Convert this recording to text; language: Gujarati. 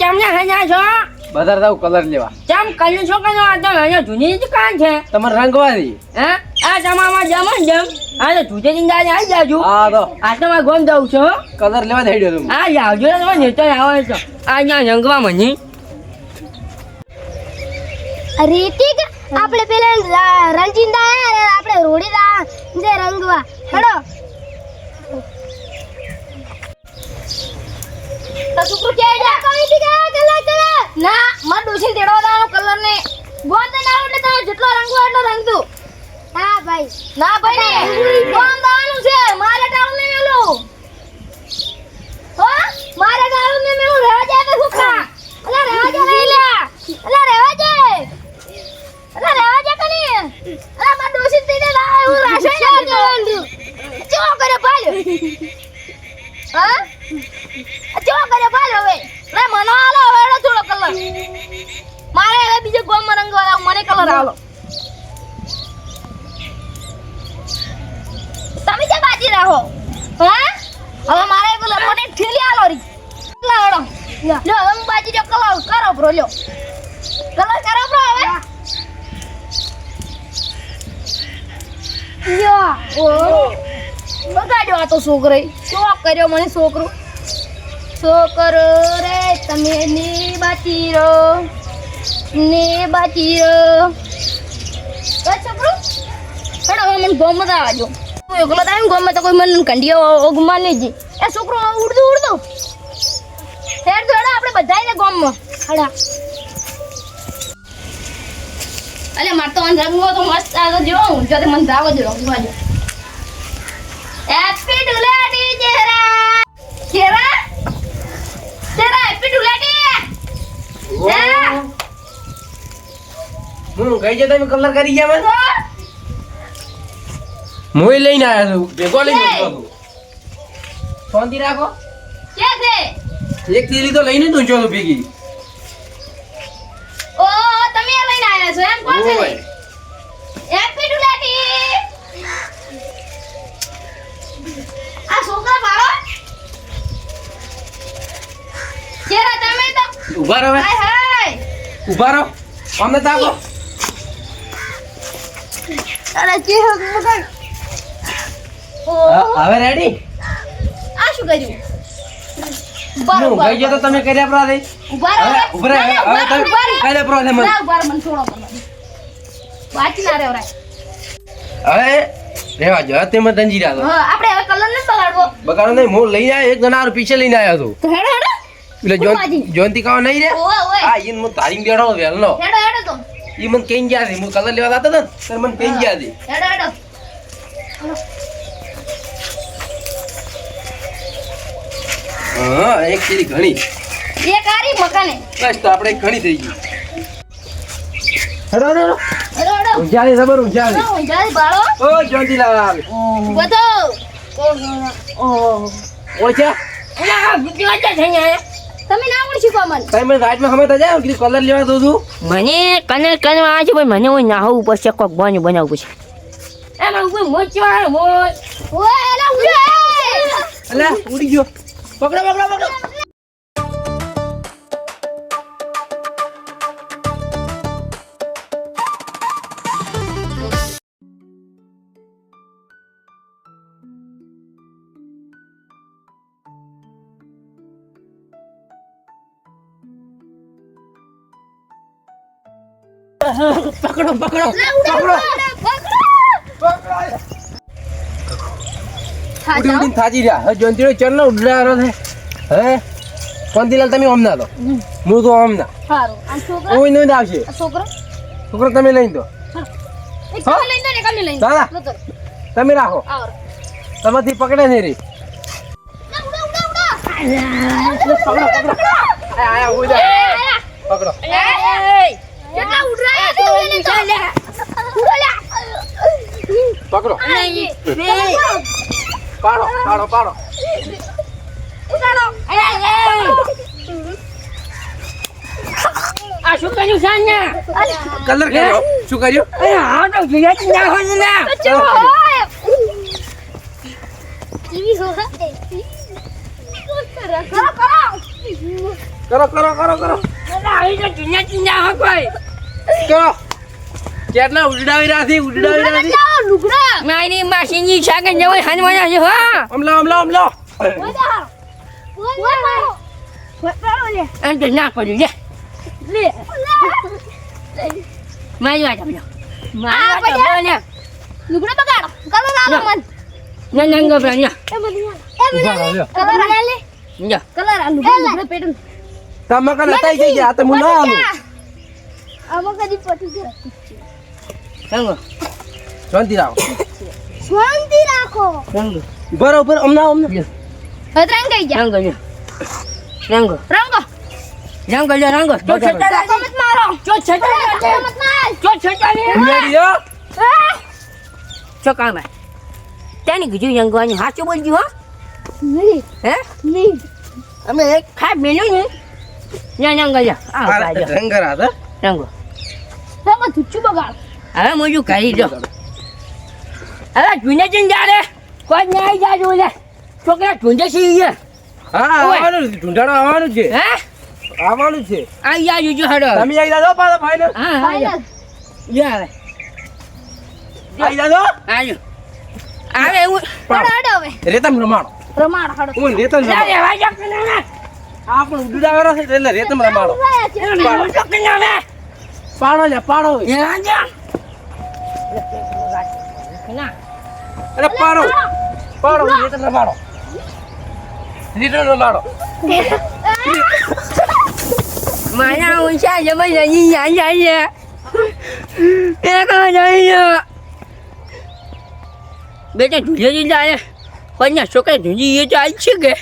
ચમને હજા છો બજાર જાવ કલર લેવા. ચમ કલ્યું છો કે આ તો અહીંયા જૂની દુકાન છે તમારે રંગવાની. હે આ જમામાં જમ આ તો જૂતે જિંદા આવી જાજુ. હા તો આ તો મારે ગોમ જાઉં છો કલર લેવા દઈડ્યો તું. આ આવજો ને તમારે નેતો આવે છે આ અહીંયા રંગવા મની. રીતિક આપણે પેલા રંજીંદા આયા આપણે રોડીદા જે રંગવા હેડો તો સુકુ કે જા કઈ દીગા કલર કલર ના મત ડોસી દેડવાનો કલર ને ગોંદ ના એટલે તમે જેટલો રંગવો એટલો રંગ દઉં. હા ભાઈ ના ભાઈ ને ગોંદ દાવાનું છે મારે ટાઉન ને મેલું હો મારે ટાઉન ને મેલું રહેવા જાય તો સુખા અલા રહેવા જાય નહીં લે અલા રહેવા જાય અલા રહેવા જાય કની અલા મત ડોસી દીને લાવ હું રાશે ના કરવાનું ચો કરે પાલ્યો હા ચો કરે પાલ્યો હવે લે મનો આલો વેડો થોડો કલર મારે હવે બીજો ગોમ રંગવાળા મને કલર આલો તમે જે બાજી રહો હા હવે મારે પેલા મોટે ઠેલી આલો રી લાડો લ્યો હવે હું બાજી જો કલર કરો બ્રો લ્યો કલર કરો બ્રો હવે યા ઓ બગાડ્યો આ તો છોકરો શું કર્યો મને છોકરો રે તમે ને બાચી રો છોકરો હેડો હવે મને ગોમ માં આવજો એકલો ટાઈમ ગોમ માં તો કોઈ મને કંડિયો ઓગમાં નહીં જી એ છોકરો ઉડતો હેડ હેડો આપણે બધાય ને ગોમ માં હેડા અલે માર તો રંગવો તો મસ્ત આ જો હું જો મને ભાવ જ રંગવા જો હેપી ડુલાડી ચહેરા હેપી ડુલાડી હું કઈ જતા તમે કલર કરી ગયા મને મોય લઈને આયા છું ભેગો લઈને આવ્યો છું. શાંતિ રાખો. કે છે એક થેલી તો લઈને તું જો ભેગી. ઓ તમે લઈને આયા છો એમ કોણ છે ઓય. હેપી ડુલાડી આ છોકરા બાળો ચહેરા તમે તો ઉભા રહો હાય હાય ઉભા રહો અમને તાકો. અરે ચહેરો મગન હવે રેડી. આ શું કર્યું હું કઈ જતો તમે કર્યા પ્રા દે. ઉભા હવે ઉભા રહો હવે તમે કાલે પ્રો લે મને. ના ઉભા મને છોડો વાંચી ના રે ઓરાય હવે રેવા જો તે મને તંજીરા દો. હા આપણે હવે કલર ને બગાડવો બગાડો નહીં હું લઈને આવ્યો એક જણા પીછે લઈને આવ્યો છું. તો હેડો હેડો એટલે જોનતી કાવ નહીં રે. ઓય ઓય હા ઈન મને તારીંગ બેડો વેલનો. હેડો હેડો તો ઈ મને કેન ગયા છે હું કલર લેવા જતો ને ત્યારે મને કેન ગયા છે. હેડો હેડો હા એક થેલી ઘણી એ કારી મકાને બસ તો આપણે ઘણી થઈ ગઈ. હેડો હેડો હેડો હેડો ઊંચાલી જબર ઊંચાલી. હું જાય બાળો ઓ જોનતી લાવ બધો ઓળખ્યા આ બીજી વાત છે અહીંયા તમે ના ઓળખી કો મને તમે મને રાતમાં ખબર તો જાય કે કલર લેવા દઉં છું. મને કલર કરવા આવે છે પણ મને હું નાહવું પડશે કોક બનાવવું પડશે એમાં ઉપર મોચવા મોચ ઓય એલા ઉડે અલા ઉડી ગયો. પકડો પકડો પકડો. પકડો પકડો પકડો ઉડી ઉડીને થાજી રહ્યા. હવે જોનતીનો ચરનો ઉડારો છે. હવે કોંતીલાલ તમે ઓમ ના દો હું તો ઓમ ના હારું આ છોકરા ઓય નહીં આવશે. આ છોકરો છોકરો તમે લઈને દો. એક તમે લઈ દો ને કમી લઈ દાદા તમે રાખો આવો તમારથી પકડે નહીં રી. ઉડા ઉડા ઉડા પકડો પકડો આયા ઉડા પકડો. કેટલા ઉડરાયા છે ઓને તો ઉડલા પકડો પાડો પાડો પાડો. ઉડાડો આ શું કર્યું સાન્યા કલર કર્યો શું કર્યું. હા તો જીગત ના હોય ને ટીવી હો કરો કરો કરો કરો કરો કરો આવી તો ચીના ચીના હો કોઈ કરો કેટલા ઉડાવી રાથી લાવો લુગડા મારી માસીની શાકે જવાય હાનવાના છે હા અમલો ઓય મારો ઓય લે અંત ના પડ્યું લે લે મારી વાત આપજો આ મારી વાત પડ્યા. આપજો ને લુગડા બગાડો કલર આલો મન ના ના ગભરા ના એ મને કલર આ લે જા કલર આ લુગડા પેટન તમે કને તાઈ ગઈ ગયા તો હું ના આલું આમાં કદી પટી જાય સંગો શાંતિ રાખો શાંતિ રાખો સંગો બરોબર અમના હતરાંગ ગઈ જા સંગો સંગો રંગો રંગો લે રંગો ચો છટા મત મારો ચો છટા મત માર ચો છટા લે ઉમેડી હો ચો કામ તેની કીધું રંગવાનું સાચું બોલજો હો નહીં હે નહીં અમે એક ખાઈ મેલ્યું ને ના રંગો લે આ બાજો રંગરા હતા રંગો તમે તુચ્ચું બગાડ હવે મોજું કરી દો હવે ઝુંડે જઈને જા રે કોઈ નહીં જાજો લે છોકરા ઝુંડે સી ગયા હા આવવાનું છે ઢૂંઢાડો આવવાનું છે હે આવવાનું છે આ જાજો જો હડો તમે આવી જાજો પાછા ફાઈનલ હા હા ફાઈનલ જા હવે આવી જાજો આજો આવે એવું હડો હડો હવે રેતમ રમાડો પ્રમાણ હડો હું રેતમ જા રમાડો રે વાજો કે ના આ પણ ઉડાવેરો છે એટલે રેતમ રમાડો વાજો કે ના પાડો લે પાડો યા જા ના અરે પાડો પાડો રેતમ રમાડો રેતમ રમાડો મારા ઊંચા જમા જઈ યા એ કો જઈ બેટા ઢૂંઢે જઈ જાય પણ છોકરા ઢૂંઢી એ તો આવી છે કે